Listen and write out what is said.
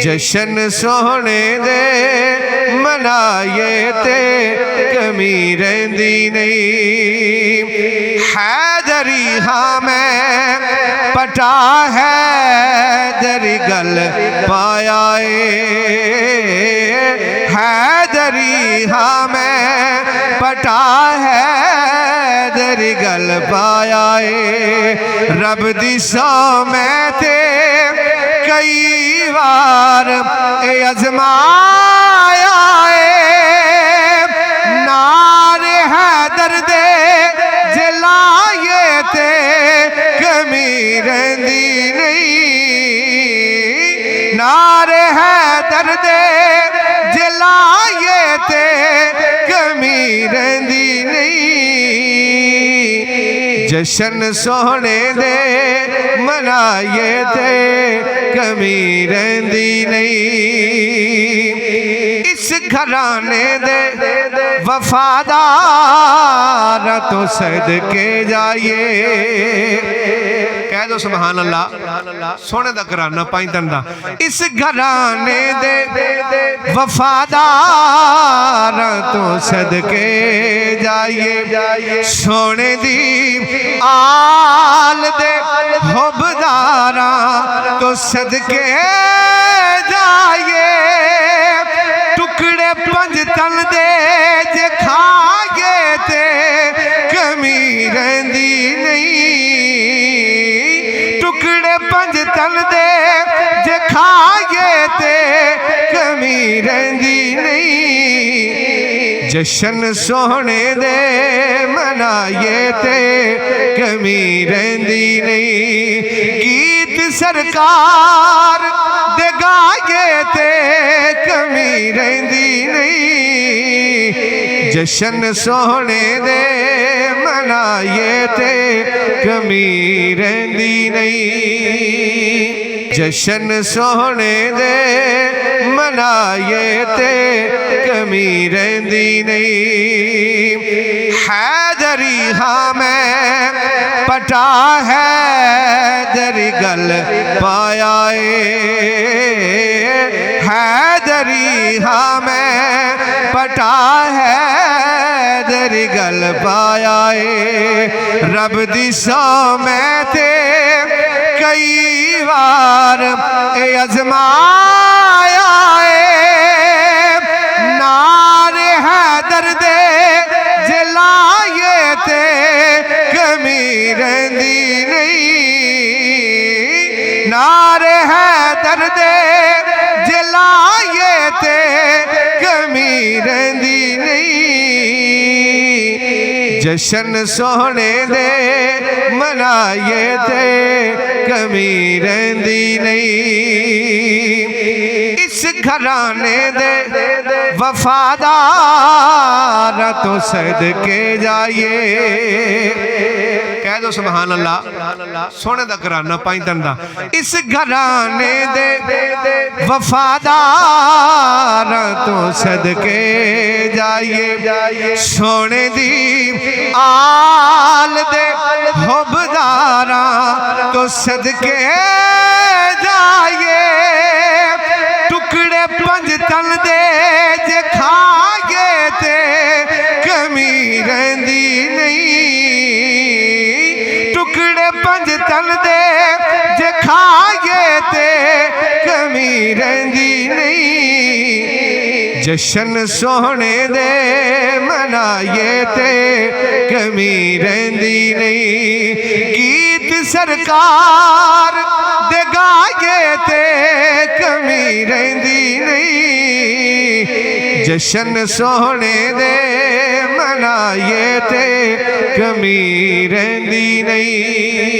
जशन सोहने दे मनाए ते कमी रहिंदी नहीं। हैदरी हाँ मैं पटा हैदरी गल पाया हैदरी हाँ मैं पटा हैदरी गल पाया रब दी सौ मैं ते कई बार अजमाया नार हैदर दे जलाए ते कमी रहिंदी नहीं। नार हैदर दे जलाए ते कमी रहिंदी नहीं। जशन सोहने दे मनाए ते कमी रहिंदी नहीं। इस घराने दे वफादार तो सदके जाइए। कह दो सुभान अल्लाह। सोने दा घराना पाइंतन दा। इस घराने दे वफादार तो सदके जाइए। सोने दी आल दे हुबदारा तो सदके जाइए। टुकड़े पंज तन दे जे खाए ते कमी रहिंदी नहीं। टुकड़े पंज तन दे जे खाए ते कमी रहिंदी नहीं। जशन सोहने दे मनाए ते कमी रहिंदी नहीं। गीत सरकार दे गाए ते कमी रहिंदी नहीं। जशन सोहने दे मनाए ते कमी रहिंदी नहीं। जशन सोहने दे मनाए ते कमी रहिंदी नहीं। हैदरी हाँ मैं पटा हैदरी गल पाया हैदरी हाँ मैं पटा हैदरी गल पाया रब दी सौ मैं ते कई बार अजमाया नार हैदर दे जलाए ते कमी रहिंदी नहीं। नार हैदर दे जलाए ते कमी रहिंदी नहीं। जशन सोहने दे मनाए ते कमी रहिंदी नहीं। इस घराने दे वफादार तो सदके जाइए। कह दो सुभान अल्लाह। सोने दा घराना पाइंतन दा। इस घराने दे वफादार तो सदके जाइए। सोने दी आल दे हुबदारा तो सदके जाइए। टुकड़े पंज तन दे जे खाए ते कमी रहिंदी नहीं। टुकड़े पंज तन दे जे खाए ते कमी रहिंदी नहीं। जशन सोहने दे मनाए ते कमी रहिंदी नहीं। गीत सरकार दे गाए ते कमी रहिंदी नहीं। जशन सोहने दे मनाए ते कमी रहिंदी नहीं।